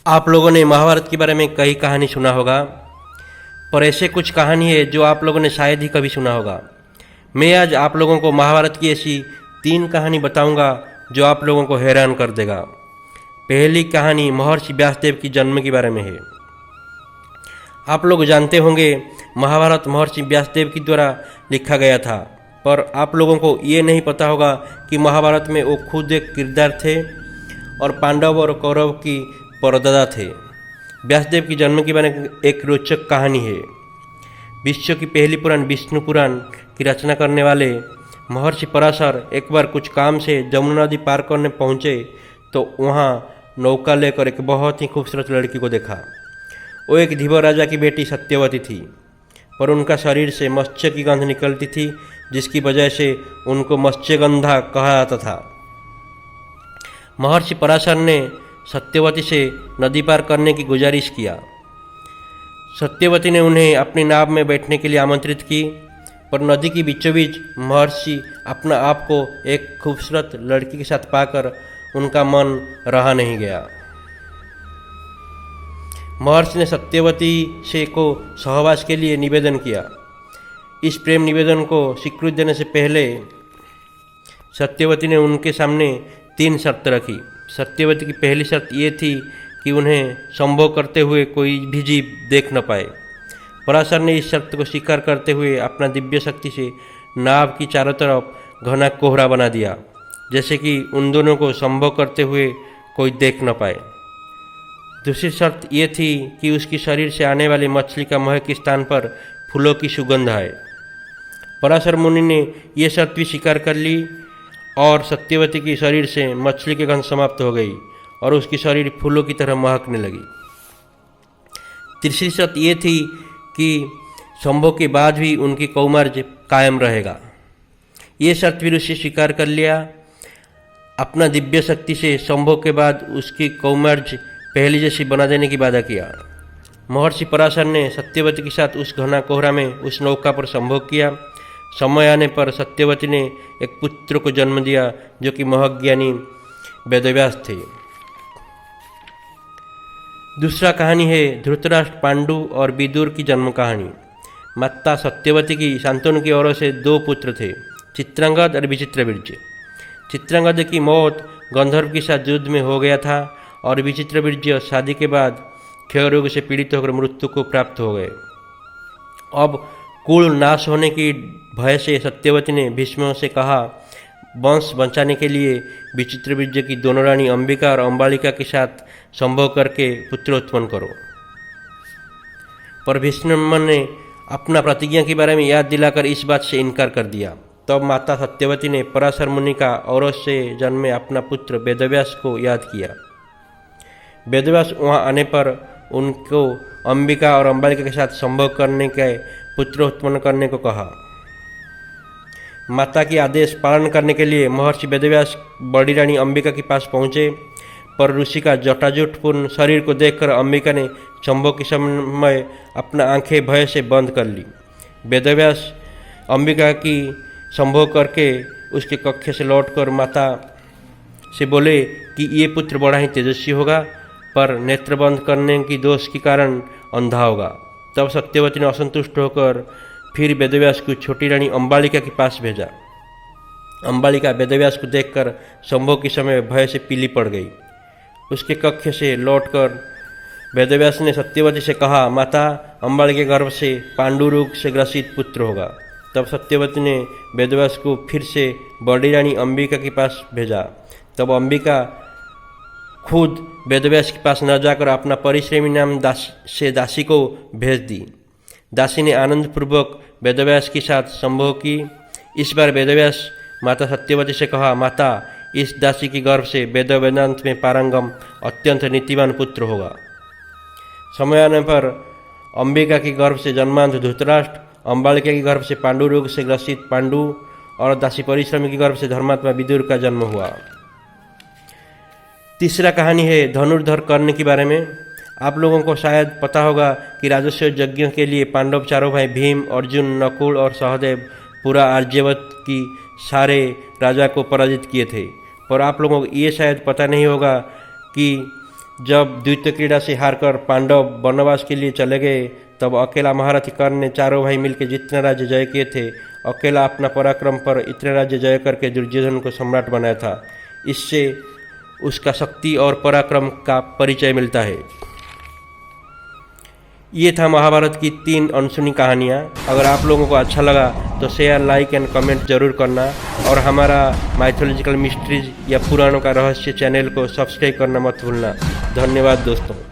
आप लोगों ने महाभारत के बारे में कई कहानी सुना होगा, पर ऐसे कुछ कहानी है जो आप लोगों ने शायद ही कभी सुना होगा। मैं आज आप लोगों को महाभारत की ऐसी 3 कहानी बताऊंगा जो आप लोगों को हैरान कर देगा। पहली कहानी महर्षि व्यासदेव की जन्म के बारे में है। आप लोग जानते होंगे महाभारत महर्षि व्यासदेव के द्वारा लिखा गया था, पर आप लोगों को ये नहीं पता होगा कि महाभारत में वो खुद एक किरदार थे और पांडव और कौरव की परदादा थे। व्यासदेव की जन्म के बारे में एक रोचक कहानी है। विश्व की पहली पुराण विष्णु पुराण की रचना करने वाले महर्षि पराशर एक बार कुछ काम से जमुना नदी पार करने पहुँचे तो वहाँ नौका लेकर एक बहुत ही खूबसूरत लड़की को देखा। वो एक धीवर राजा की बेटी सत्यवती थी, पर उनका शरीर से मत्स्य की गंध निकलती थी, जिसकी वजह से उनको मत्स्यगंधा कहा जाता था। महर्षि पराशर ने सत्यवती से नदी पार करने की गुजारिश किया। सत्यवती ने उन्हें अपनी नाव में बैठने के लिए आमंत्रित की, पर नदी के बीचों बीच महर्षि अपना आप को एक खूबसूरत लड़की के साथ पाकर उनका मन रहा नहीं गया। महर्षि ने सत्यवती से को सहवास के लिए निवेदन किया। इस प्रेम निवेदन को स्वीकृति देने से पहले सत्यवती ने उनके सामने 3 शर्त रखी। सत्यवती की पहली शर्त ये थी कि उन्हें संभोग करते हुए कोई भी जीव देख न पाए। पराशर ने इस शर्त को स्वीकार करते हुए अपना दिव्य शक्ति से नाव की चारों तरफ घना कोहरा बना दिया, जैसे कि उन दोनों को संभोग करते हुए कोई देख न पाए। दूसरी शर्त ये थी कि उसके शरीर से आने वाली मछली का महक के स्थान पर फूलों की सुगंध आए। पराशर मुनि ने यह शर्त भी स्वीकार कर ली और सत्यवती के शरीर से मछली की गंध समाप्त हो गई और उसकी शरीर फूलों की तरह महकने लगी। तीसरी शर्त ये थी कि संभोग के बाद भी उनकी कौमार्य कायम रहेगा। ये शर्त भी उससे स्वीकार कर लिया। अपना दिव्य शक्ति से संभोग के बाद उसकी कौमार्य पहली जैसी बना देने की वादा किया। महर्षि पराशर ने सत्यवती के साथ उस घना कोहरा में उस नौका पर संभोग किया। समय आने पर सत्यवती ने एक पुत्र को जन्म दिया जो कि महज्ञानी वेदव्यास थे। दूसरा कहानी है धृतराष्ट्र, पांडु और विदुर की जन्म कहानी। माता सत्यवती की शांतनु की ओर से 2 पुत्र थे, चित्रांगद और विचित्रवीर्य। चित्रांगद की मौत गंधर्व के साथ युद्ध में हो गया था और विचित्रवीर्य शादी के बाद क्षय रोग से पीड़ित होकर मृत्यु को प्राप्त हो गए। अब कुल नाश होने की भय से सत्यवती ने भीष्म से कहा, वंश बचाने के लिए विचित्रवीर्य की दोनों रानी अंबिका और अंबालिका के साथ संभोग करके पुत्र उत्पन्न करो। पर भीष्म ने अपना प्रतिज्ञा के बारे में याद दिलाकर इस बात से इनकार कर दिया। तब माता सत्यवती ने पराशर मुनि का औरस से जन्मे अपना पुत्र वेदव्यास को याद किया। वेदव्यास वहाँ आने पर उनको अंबिका और अंबालिका के साथ संभोग करने के पुत्र उत्पन्न करने को कहा। माता की आदेश पालन करने के लिए महर्षि वेदव्यास बड़ी रानी अंबिका के पास पहुँचे, पर ऋषि का जटाजुटपूर्ण शरीर को देखकर अंबिका ने संभोग के समय अपना आंखें भय से बंद कर ली। वेदव्यास अंबिका की संभोग करके उसके कक्ष से लौटकर माता से बोले कि ये पुत्र बड़ा ही तेजस्वी होगा, पर नेत्र बंद करने की दोष के कारण अंधा होगा। तब सत्यवती ने असंतुष्ट होकर फिर वेदव्यास को छोटी रानी अंबालिका के पास भेजा। अंबालिका वेदव्यास को देखकर संभोग के समय भय से पीली पड़ गई। उसके कक्ष से लौटकर वेदव्यास ने सत्यवती से कहा, माता, अंबालिका के गर्भ से पांडु रोग से ग्रसित पुत्र होगा। तब सत्यवती ने वेदव्यास को फिर से बड़ी रानी अंबिका के पास भेजा। तब अंबिका खुद वेदव्यास के पास न जाकर अपना परिश्रमी नाम दासी को भेज दी। दासी ने आनंदपूर्वक वेदव्यास के साथ संभोग की। इस बार वेदव्यास माता सत्यवती से कहा, माता, इस दासी के गर्भ से वेद वेदांत में पारंगम अत्यंत नीतिवान पुत्र होगा। समय आने पर अंबिका के गर्भ से जन्मांध धृतराष्ट्र, अंबालिका के गर्भ से पांडु रोग से ग्रसित पांडु और दासी परिश्रमी के गर्भ से धर्मात्मा विदुर का जन्म हुआ। तीसरा कहानी है धनुर्धर कर्ण के बारे में। आप लोगों को शायद पता होगा कि राजस्व यज्ञ के लिए पांडव चारों भाई भीम, अर्जुन, नकुल और सहदेव पूरा आर्यवत की सारे राजा को पराजित किए थे। पर आप लोगों को ये शायद पता नहीं होगा कि जब द्वैत क्रीड़ा से हारकर पांडव वनवास के लिए चले गए, तब अकेला महारथी कर्ण ने चारों भाई मिलकर जितने राज्य जय किए थे, अकेला अपना पराक्रम पर इतने राज्य जय करके दुर्योधन को सम्राट बनाया था। इससे उसका शक्ति और पराक्रम का परिचय मिलता है। ये था महाभारत की 3 अनसुनी कहानियाँ। अगर आप लोगों को अच्छा लगा तो शेयर, लाइक एंड कमेंट जरूर करना, और हमारा माइथोलॉजिकल मिस्ट्रीज या पुराणों का रहस्य चैनल को सब्सक्राइब करना मत भूलना। धन्यवाद दोस्तों।